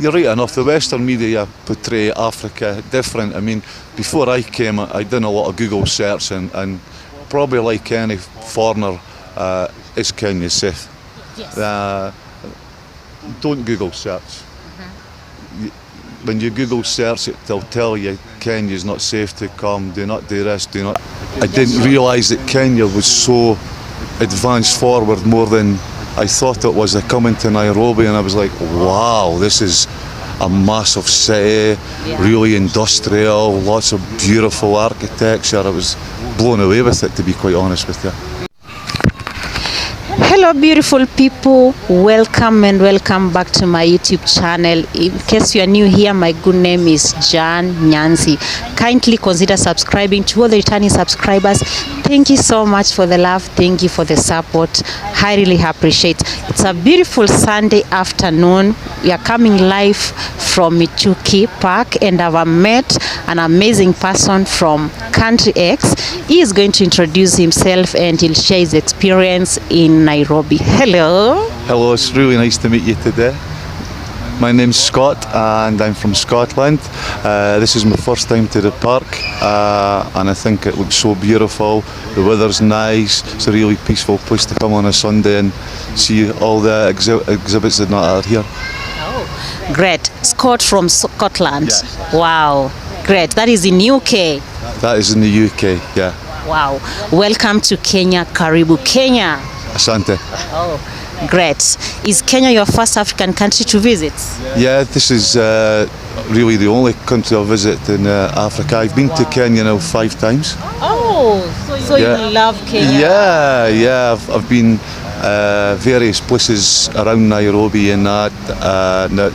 You're right enough, the Western media portray Africa different. I mean, before I came, I done a lot of Google search and probably like any foreigner, is Kenya safe? Yes. Don't Google search. When you Google search it, they'll tell you Kenya's not safe to come, do not do this, do not. I didn't realise that Kenya was so advanced forward more than I thought it was. I come into Nairobi and I was like, wow, this is a massive city, really industrial, lots of beautiful architecture. I was blown away with it, to be quite honest with you. Hello beautiful people, welcome and welcome back to my YouTube channel. In case you are new here, my good name is Jan Nyanzi. Kindly consider subscribing. To all the returning subscribers, thank you so much for the love, thank you for the support. I really appreciate. It's a beautiful Sunday afternoon. We are coming live from Michuki Park and I've met an amazing person from Country X. He is going to introduce himself and he'll share his experience in Nairobi. Hello. Hello, it's really nice to meet you today. My name's Scott and I'm from Scotland. This is my first time to the park and I think it looks so beautiful. The weather's nice. It's a really peaceful place to come on a Sunday and see all the exhibits that are here. Oh, great. Scott from Scotland. Yes. Wow, great. That is in UK. That is in the UK, yeah. Wow. Welcome to Kenya. Karibu Kenya. Asante. Oh, great. Is Kenya your first African country to visit? Yeah, this is really the only country I've visited in Africa. I've been to Kenya now 5 times. Oh, so you love Kenya? Yeah. I've been various places around Nairobi and that.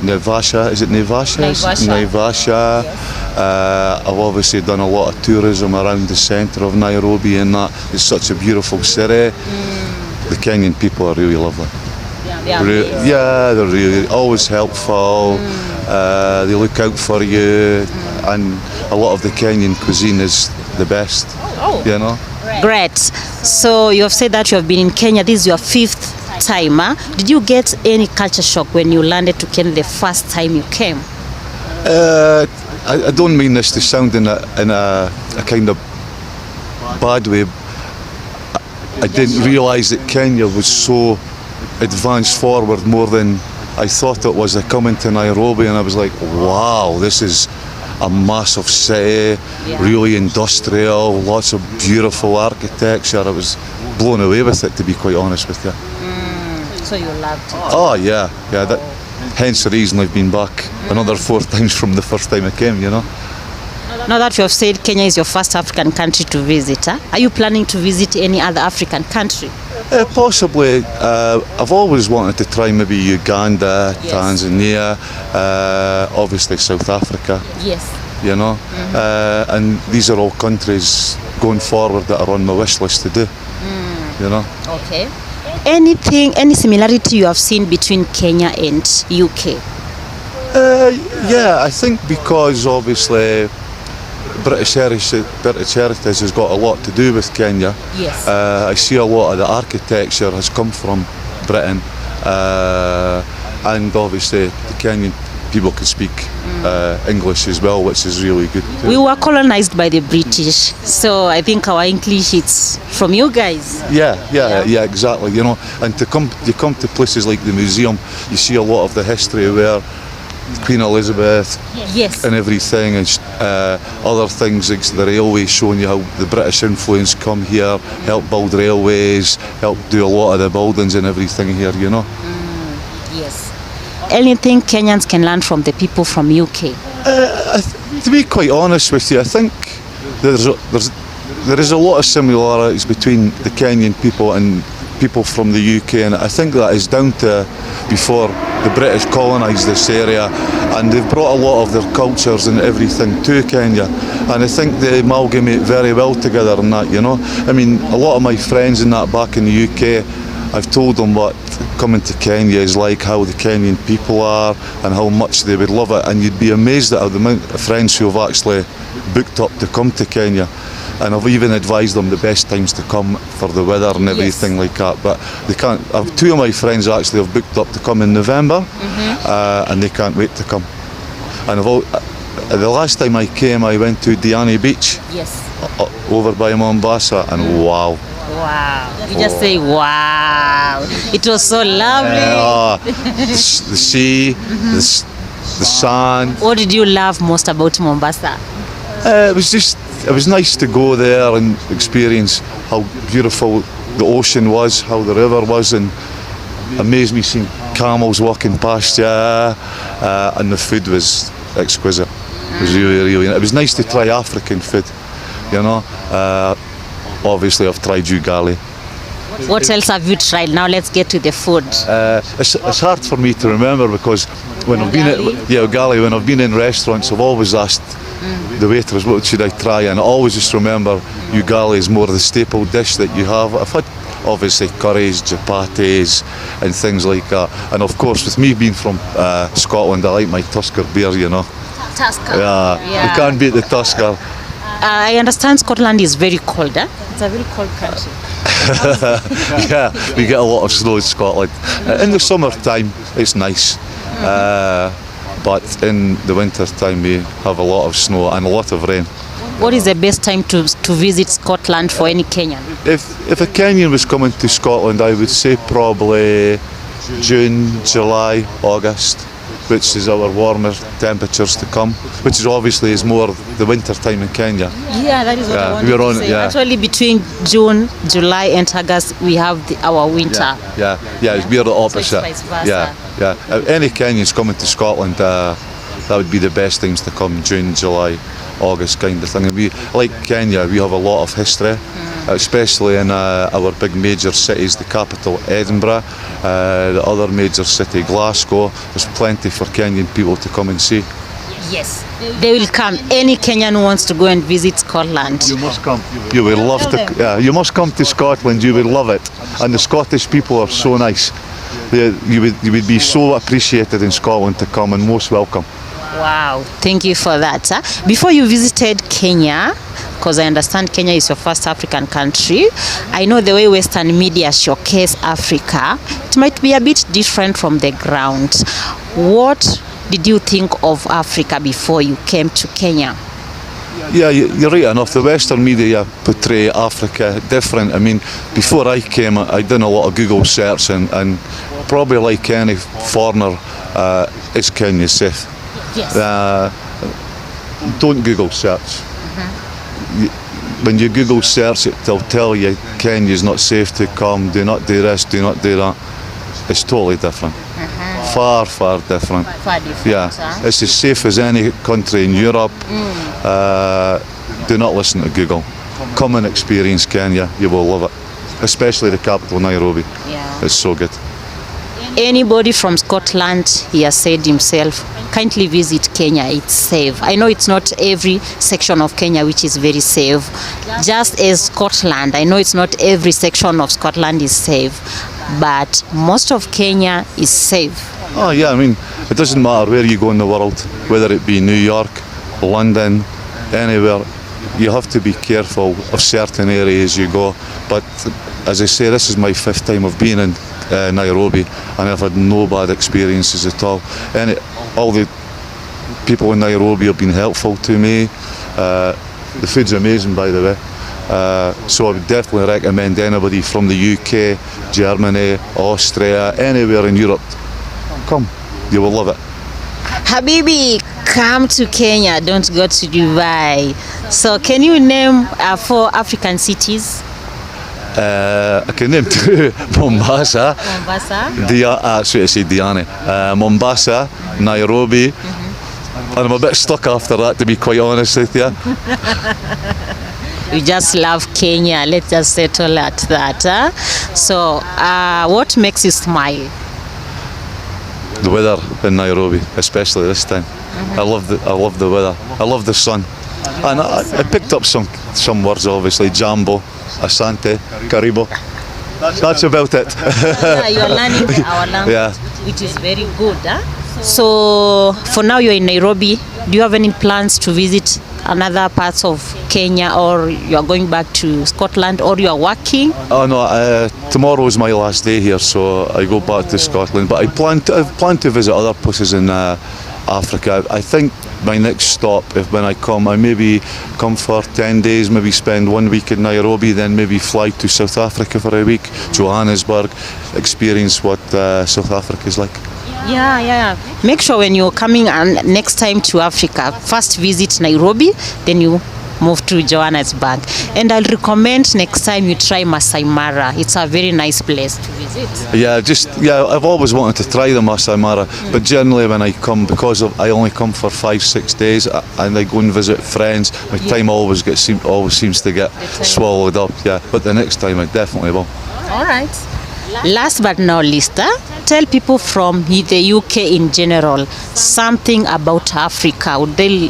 Naivasha, is it Naivasha? Naivasha. Yes. I've obviously done a lot of tourism around the centre of Nairobi and that. It's such a beautiful city. The Kenyan people are really lovely. Yeah, they're really always helpful. They look out for you, and a lot of the Kenyan cuisine is the best. You know. Great. So you have said that you have been in Kenya. This is your 5th time. Huh? Did you get any culture shock when you landed to Kenya the first time you came? I don't mean this to sound in a kind of bad way. I didn't realise that Kenya was so advanced forward more than I thought it was. I come into Nairobi and I was like, wow, this is a massive city, really industrial, lots of beautiful architecture. I was blown away with it, to be quite honest with you. So you loved it? Oh yeah. Hence the reason I've been back another 4 times from the first time I came, you know. Now that you have said Kenya is your first African country to visit, are you planning to visit any other African country? Possibly. I've always wanted to try maybe Uganda, Tanzania, obviously South Africa. Yes. You know, and these are all countries going forward that are on my wish list to do. You know. Okay. Any similarity you have seen between Kenya and UK? Yeah, I think because obviously British heritage has got a lot to do with Kenya. Yes. I see a lot of the architecture has come from Britain, and obviously the Kenyan people can speak English as well, which is really good too. We were colonized by the British, so I think our English is from you guys. Yeah, exactly. You know, and you come to places like the museum, you see a lot of the history where Queen Elizabeth and everything, and other things like the railways, showing you how the British influence come here, help build railways, help do a lot of the buildings and everything here, you know. Yes. Anything Kenyans can learn from the people from UK? To be quite honest with you, I think there is a lot of similarities between the Kenyan people and people from the UK, and I think that is down to before the British colonised this area, and they've brought a lot of their cultures and everything to Kenya, and I think they amalgamate very well together in that, you know. I mean, a lot of my friends in that back in the UK, I've told them what coming to Kenya is like, how the Kenyan people are and how much they would love it, and you'd be amazed at the amount of friends who have actually booked up to come to Kenya. and I've even advised them the best times to come for the weather and everything like that. But they can't. Two of my friends actually have booked up to come in November, and they can't wait to come. And the last time I came, I went to Diani Beach. Yes. Over by Mombasa, and wow. Wow. You just say wow. It was so lovely. The sea, the sun. What did you love most about Mombasa? It was nice to go there and experience how beautiful the ocean was, how the river was, and amazed me seeing camels walking past you, and the food was exquisite. It was really. It was nice to try African food, you know. Obviously, I've tried ugali. What else have you tried? Now let's get to the food. It's hard for me to remember because when I've been ugali. When I've been in restaurants, I've always asked the waiters, what should I try? And I always just remember ugali is more the staple dish that you have. I've had obviously curries, chapatis and things like that. And of course, with me being from Scotland, I like my Tusker beer, you know. Tusker. Yeah, you can't beat the Tusker. I understand Scotland is very cold, eh? It's a very cold country. Yeah, we get a lot of snow in Scotland. In the summertime, it's nice. But in the winter time, we have a lot of snow and a lot of rain. What is the best time to visit Scotland for any Kenyan? If a Kenyan was coming to Scotland, I would say probably June, July, August, which is our warmer temperatures to come, which is obviously more the winter time in Kenya. Yeah, that is what I wanted to say. Yeah. Actually, between June, July and August, we have our winter. Yeah, we're the opposite. So it's vice versa. Yeah. Any Kenyans coming to Scotland, that would be the best times to come, June, July, August kind of thing. And we, like Kenya, we have a lot of history, especially in our big major cities, the capital Edinburgh, the other major city Glasgow. There's plenty for Kenyan people to come and see. Yes, they will come. Any Kenyan who wants to go and visit Scotland. You must come. You will love to. Yeah, you must come to Scotland. You will love it. And the Scottish people are so nice. You would be so appreciated in Scotland to come and most welcome. Wow, thank you for that. Before you visited Kenya, because I understand Kenya is your first African country, I know the way Western media showcase Africa, it might be a bit different from the ground. What did you think of Africa before you came to Kenya? Yeah, you're right enough. The Western media portray Africa different. I mean, before I came, I done a lot of Google search and probably like any foreigner, is Kenya safe? Yes. Don't Google search. When you Google search it, they'll tell you Kenya's not safe to come, do not do this, do not do that. It's totally different. Far different. Far different. Yeah, it's as safe as any country in Europe. Do not listen to Google. Come and experience Kenya, you will love it. Especially the capital, Nairobi. Yeah. It's so good. Anybody from Scotland, he has said himself, kindly visit Kenya, it's safe. I know it's not every section of Kenya which is very safe. Just as Scotland, I know it's not every section of Scotland is safe, but most of Kenya is safe. Oh yeah, I mean, it doesn't matter where you go in the world, whether it be New York, London, anywhere, you have to be careful of certain areas you go. But as I say, this is my 5th time of being in Nairobi, and I've had no bad experiences at all. And all the people in Nairobi have been helpful to me. The food's amazing, by the way. So I would definitely recommend anybody from the UK, Germany, Austria, anywhere in Europe, come. You will love it. Habibi, come to Kenya, don't go to Dubai. So can you name 4 African cities? I can name 2. Mombasa. Mombasa, Nairobi. And I'm a bit stuck after that, to be quite honest with you. We just love Kenya. Let's just settle at that. So, what makes you smile? The weather in Nairobi, especially this time. I love the weather. I love the sun. And I picked up some words, obviously. Jambo, Asante, Karibo. That's about it. Yeah, you're learning our language, which is very good. So, for now you're in Nairobi. Do you have any plans to visit another parts of Kenya, or you are going back to Scotland, or you are working? Oh no, tomorrow is my last day here, so I go back to Scotland. But I've planned to visit other places in Africa. I think my next stop, if when I come, I maybe come for 10 days, maybe spend 1 week in Nairobi, then maybe fly to South Africa for a week, Johannesburg, experience what South Africa is like. Yeah. Make sure when you're coming next time to Africa, first visit Nairobi, then you move to Johannesburg. And I'll recommend next time you try Masai Mara. It's a very nice place to visit. Yeah, I've always wanted to try the Masai Mara, but generally when I come, because I only come for 5-6 days, and I go and visit friends, my time always seems to get swallowed up. Yeah, but the next time I definitely will. All right. Last but not least, tell people from the UK in general something about Africa. Would they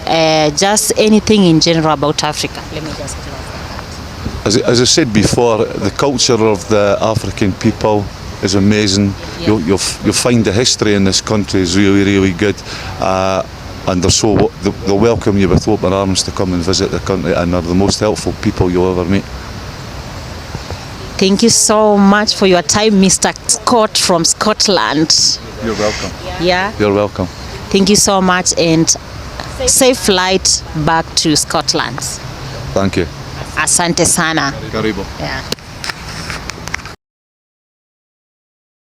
just anything in general about Africa? Let me just As I said before, the culture of the African people is amazing. Yeah. You'll find the history in this country is really, really good. And they'll welcome you with open arms to come and visit the country, and are the most helpful people you'll ever meet. Thank you so much for your time, Mr. Scott from Scotland. You're welcome. Yeah. You're welcome. Thank you so much, and safe flight back to Scotland. Thank you. Asante sana. Karibu. Yeah.